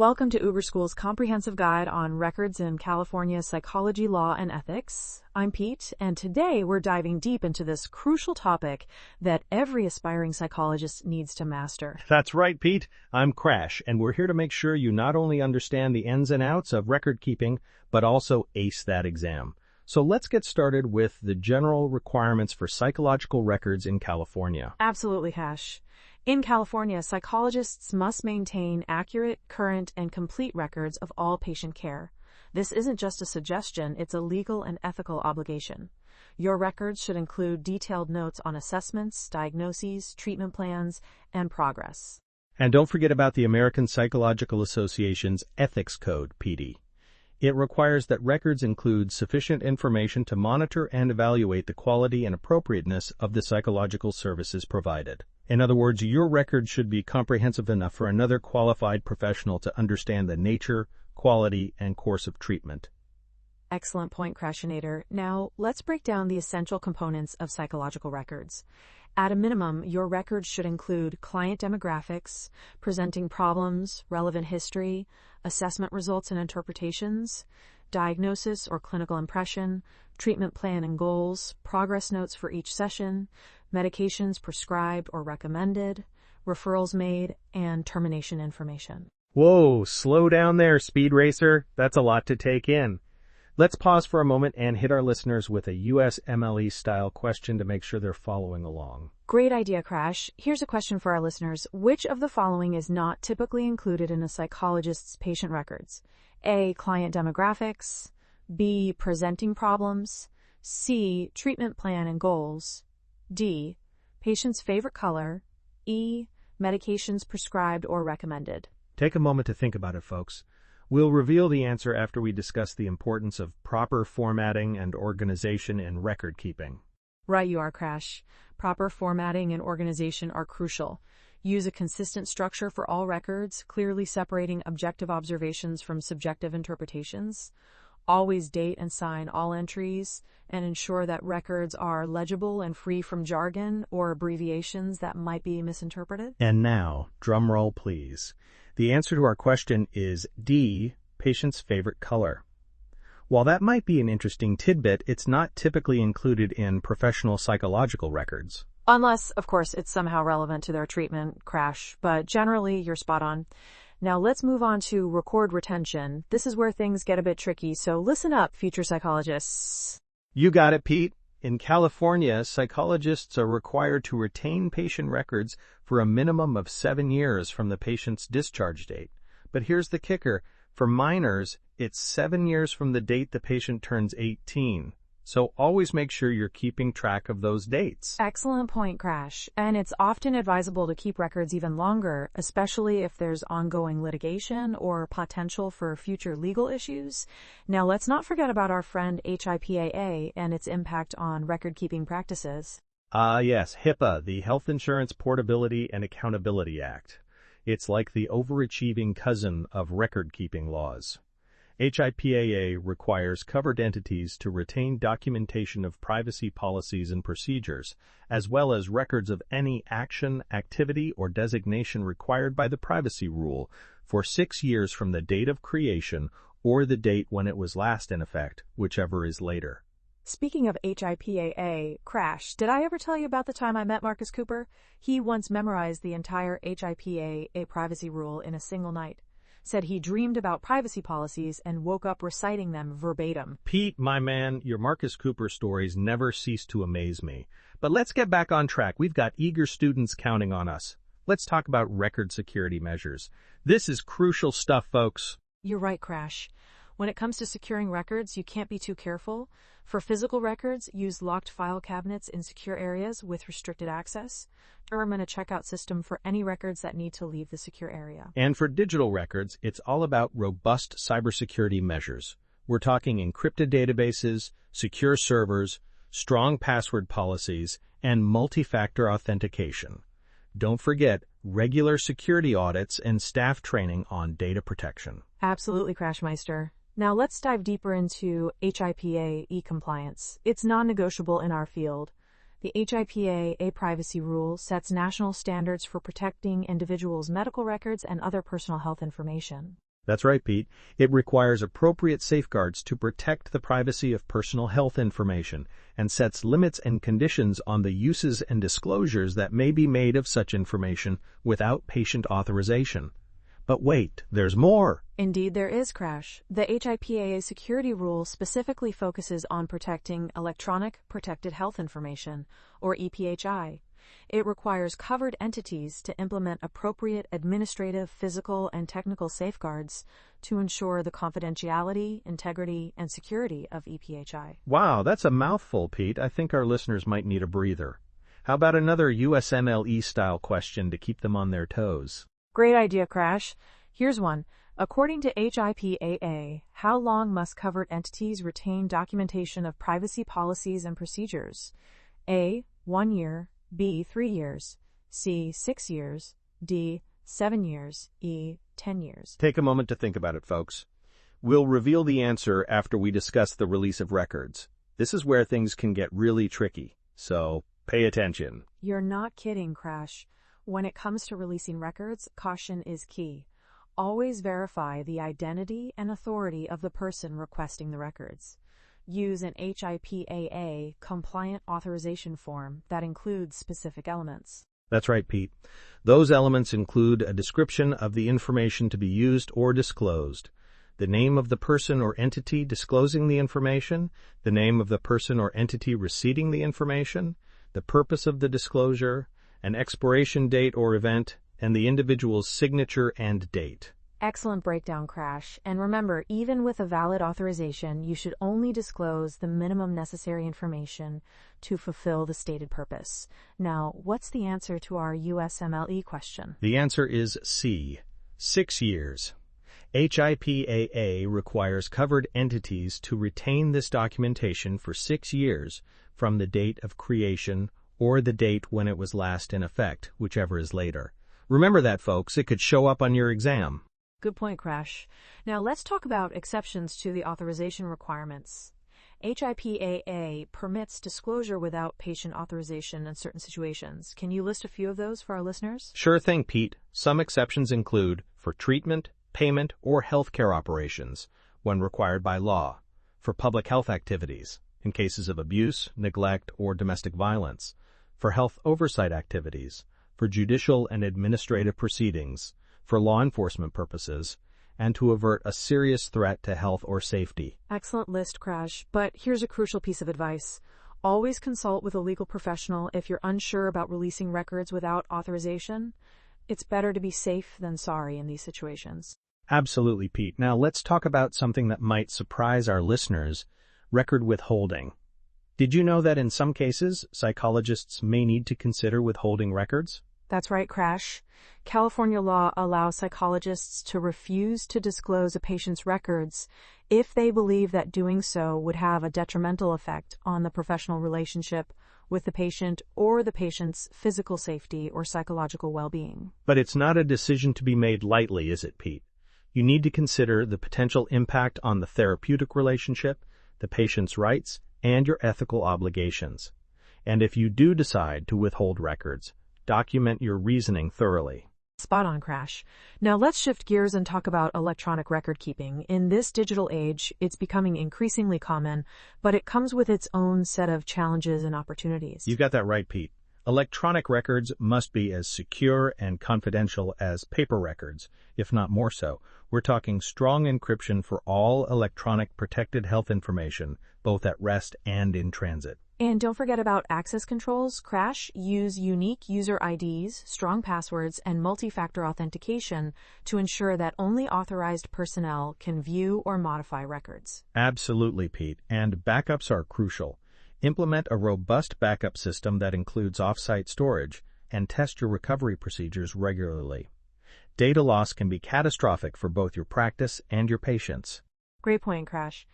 Welcome to Uber School's comprehensive guide on records in California psychology, law, and ethics. I'm Pete, and today we're diving deep into this crucial topic that every aspiring psychologist needs to master. That's right, Pete. I'm Crash, and we're here to make sure you not only understand the ins and outs of record keeping, but also ace that exam. So let's get started with the general requirements for psychological records in California. Absolutely, Hash. In California, psychologists must maintain accurate, current, and complete records of all patient care. This isn't just a suggestion, it's a legal and ethical obligation. Your records should include detailed notes on assessments, diagnoses, treatment plans, and progress. And don't forget about the American Psychological Association's Ethics Code, PD. It requires that records include sufficient information to monitor and evaluate the quality and appropriateness of the psychological services provided. In other words, your record should be comprehensive enough for another qualified professional to understand the nature, quality, and course of treatment. Excellent point, Crashinator. Now, let's break down the essential components of psychological records. At a minimum, your records should include client demographics, presenting problems, relevant history, assessment results and interpretations, diagnosis or clinical impression, treatment plan and goals, progress notes for each session, medications prescribed or recommended, referrals made, and termination information. Whoa, slow down there, Speed Racer. That's a lot to take in. Let's pause for a moment and hit our listeners with a USMLE-style question to make sure they're following along. Great idea, Crash. Here's a question for our listeners. Which of the following is not typically included in a psychologist's patient records? A. Client demographics. B. Presenting problems. C. Treatment plan and goals. D. Patient's favorite color. E. Medications prescribed or recommended. Take a moment to think about it, folks. We'll reveal the answer after we discuss the importance of proper formatting and organization in record keeping. Right you are, Crash. Proper formatting and organization are crucial. Use a consistent structure for all records, clearly separating objective observations from subjective interpretations. Always date and sign all entries, and ensure that records are legible and free from jargon or abbreviations that might be misinterpreted. And now, drum roll please. The answer to our question is D, patient's favorite color. While that might be an interesting tidbit, it's not typically included in professional psychological records. Unless, of course, it's somehow relevant to their treatment, Crash, but generally you're spot on. Now let's move on to record retention. This is where things get a bit tricky, so listen up, future psychologists. You got it, Pete. In California, psychologists are required to retain patient records for a minimum of 7 years from the patient's discharge date. But here's the kicker. For minors, it's 7 years from the date the patient turns 18. So always make sure you're keeping track of those dates. Excellent point, Crash. And it's often advisable to keep records even longer, especially if there's ongoing litigation or potential for future legal issues. Now, let's not forget about our friend HIPAA and its impact on record-keeping practices. Yes, HIPAA, the Health Insurance Portability and Accountability Act. It's like the overachieving cousin of record-keeping laws. HIPAA requires covered entities to retain documentation of privacy policies and procedures, as well as records of any action, activity, or designation required by the privacy rule for 6 years from the date of creation or the date when it was last in effect, whichever is later. Speaking of HIPAA, Crash, did I ever tell you about the time I met Marcus Cooper? He once memorized the entire HIPAA privacy rule in a single night. Said he dreamed about privacy policies and woke up reciting them verbatim. Pete, my man, your Marcus Cooper stories never cease to amaze me. But let's get back on track. We've got eager students counting on us. Let's talk about record security measures. This is crucial stuff, folks. You're right, Crash. When it comes to securing records, you can't be too careful. For physical records, use locked file cabinets in secure areas with restricted access. Determine a checkout system for any records that need to leave the secure area. And for digital records, it's all about robust cybersecurity measures. We're talking encrypted databases, secure servers, strong password policies, and multi-factor authentication. Don't forget regular security audits and staff training on data protection. Absolutely, Crashmeister. Now let's dive deeper into HIPAA compliance. It's non-negotiable in our field. The HIPAA privacy rule sets national standards for protecting individuals' medical records and other personal health information. That's right, Pete. It requires appropriate safeguards to protect the privacy of personal health information and sets limits and conditions on the uses and disclosures that may be made of such information without patient authorization. But wait, there's more. Indeed, there is, Crash. The HIPAA security rule specifically focuses on protecting electronic protected health information, or EPHI. It requires covered entities to implement appropriate administrative, physical, and technical safeguards to ensure the confidentiality, integrity, and security of EPHI. Wow, that's a mouthful, Pete. I think our listeners might need a breather. How about another USMLE-style question to keep them on their toes? Great idea, Crash. Here's one. According to HIPAA, how long must covered entities retain documentation of privacy policies and procedures? A. 1 year. B. 3 years. C. 6 years. D. 7 years. E. 10 years. Take a moment to think about it, folks. We'll reveal the answer after we discuss the release of records. This is where things can get really tricky, so pay attention. You're not kidding, Crash. When it comes to releasing records, caution is key. Always verify the identity and authority of the person requesting the records. Use an HIPAA compliant authorization form that includes specific elements. That's right, Pete. Those elements include a description of the information to be used or disclosed, the name of the person or entity disclosing the information, the name of the person or entity receiving the information, the purpose of the disclosure, an expiration date or event, and the individual's signature and date. Excellent breakdown, Crash. And remember, even with a valid authorization, you should only disclose the minimum necessary information to fulfill the stated purpose. Now, what's the answer to our USMLE question? The answer is C, 6 years. HIPAA requires covered entities to retain this documentation for 6 years from the date of creation or the date when it was last in effect, whichever is later. Remember that, folks. It could show up on your exam. Good point, Crash. Now let's talk about exceptions to the authorization requirements. HIPAA permits disclosure without patient authorization in certain situations. Can you list a few of those for our listeners? Sure thing, Pete. Some exceptions include for treatment, payment, or healthcare operations when required by law, for public health activities, in cases of abuse, neglect, or domestic violence, for health oversight activities, for judicial and administrative proceedings, for law enforcement purposes, and to avert a serious threat to health or safety. Excellent list, Crash. But here's a crucial piece of advice. Always consult with a legal professional if you're unsure about releasing records without authorization. It's better to be safe than sorry in these situations. Absolutely, Pete. Now let's talk about something that might surprise our listeners, record withholding. Did you know that in some cases, psychologists may need to consider withholding records? That's right, Crash. California law allows psychologists to refuse to disclose a patient's records if they believe that doing so would have a detrimental effect on the professional relationship with the patient or the patient's physical safety or psychological well-being. But it's not a decision to be made lightly, is it, Pete? You need to consider the potential impact on the therapeutic relationship, the patient's rights, and your ethical obligations. And if you do decide to withhold records, document your reasoning thoroughly. Spot on, Crash. Now let's shift gears and talk about electronic record keeping. In this digital age, it's becoming increasingly common, but it comes with its own set of challenges and opportunities. You got that right, Pete. Electronic records must be as secure and confidential as paper records, if not more so. We're talking strong encryption for all electronic protected health information, both at rest and in transit. And don't forget about access controls. Crash, use unique user IDs, strong passwords, and multi-factor authentication to ensure that only authorized personnel can view or modify records. Absolutely, Pete. And backups are crucial. Implement a robust backup system that includes off-site storage and test your recovery procedures regularly. Data loss can be catastrophic for both your practice and your patients. Great point, Crash.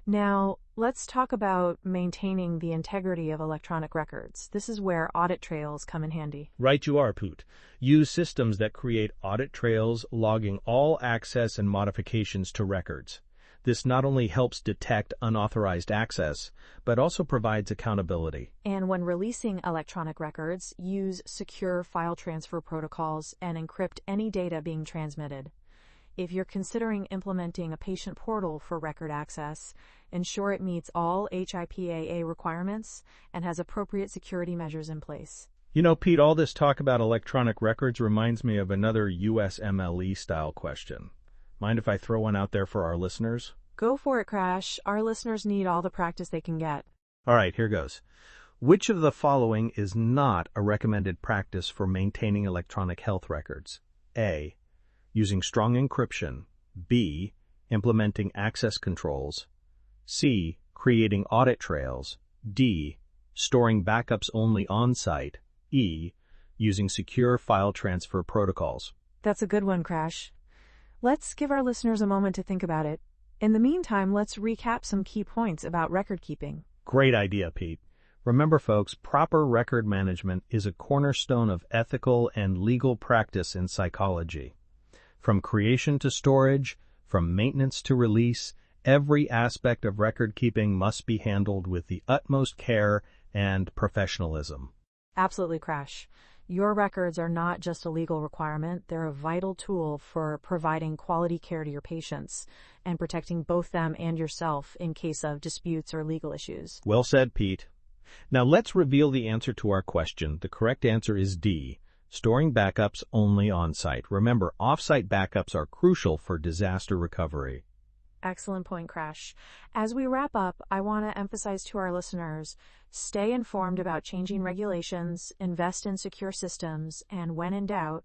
Now, let's talk about maintaining the integrity of electronic records. This is where audit trails come in handy. Right you are, Poot. Use systems that create audit trails logging all access and modifications to records. This not only helps detect unauthorized access, but also provides accountability. And when releasing electronic records, use secure file transfer protocols and encrypt any data being transmitted. If you're considering implementing a patient portal for record access, ensure it meets all HIPAA requirements and has appropriate security measures in place. You know, Pete, all this talk about electronic records reminds me of another USMLE style question. Mind if I throw one out there for our listeners? Go for it, Crash. Our listeners need all the practice they can get. All right, here goes. Which of the following is not a recommended practice for maintaining electronic health records? A. Using strong encryption. B. Implementing access controls. C. Creating audit trails. D. Storing backups only on-site. E. Using secure file transfer protocols. That's a good one, Crash. Let's give our listeners a moment to think about it. In the meantime, let's recap some key points about record keeping. Great idea, Pete. Remember, folks, proper record management is a cornerstone of ethical and legal practice in psychology. From creation to storage, from maintenance to release, every aspect of record keeping must be handled with the utmost care and professionalism. Absolutely, Crash. Your records are not just a legal requirement, they're a vital tool for providing quality care to your patients and protecting both them and yourself in case of disputes or legal issues. Well said, Pete. Now let's reveal the answer to our question. The correct answer is D, storing backups only on-site. Remember, off-site backups are crucial for disaster recovery. Excellent point, Crash. As we wrap up, I want to emphasize to our listeners, stay informed about changing regulations, invest in secure systems, and when in doubt,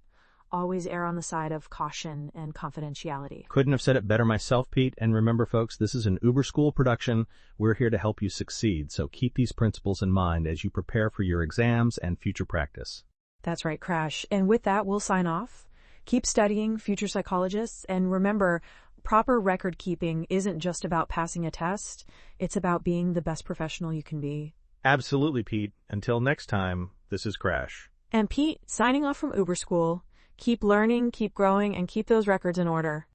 always err on the side of caution and confidentiality. Couldn't have said it better myself, Pete. And remember, folks, this is an Uber School production. We're here to help you succeed, so keep these principles in mind as you prepare for your exams and future practice. That's right, Crash. And with that, we'll sign off. Keep studying, future psychologists, and remember, proper record keeping isn't just about passing a test. It's about being the best professional you can be. Absolutely, Pete. Until next time, this is Crash. And Pete, signing off from Uber School. Keep learning, keep growing, and keep those records in order.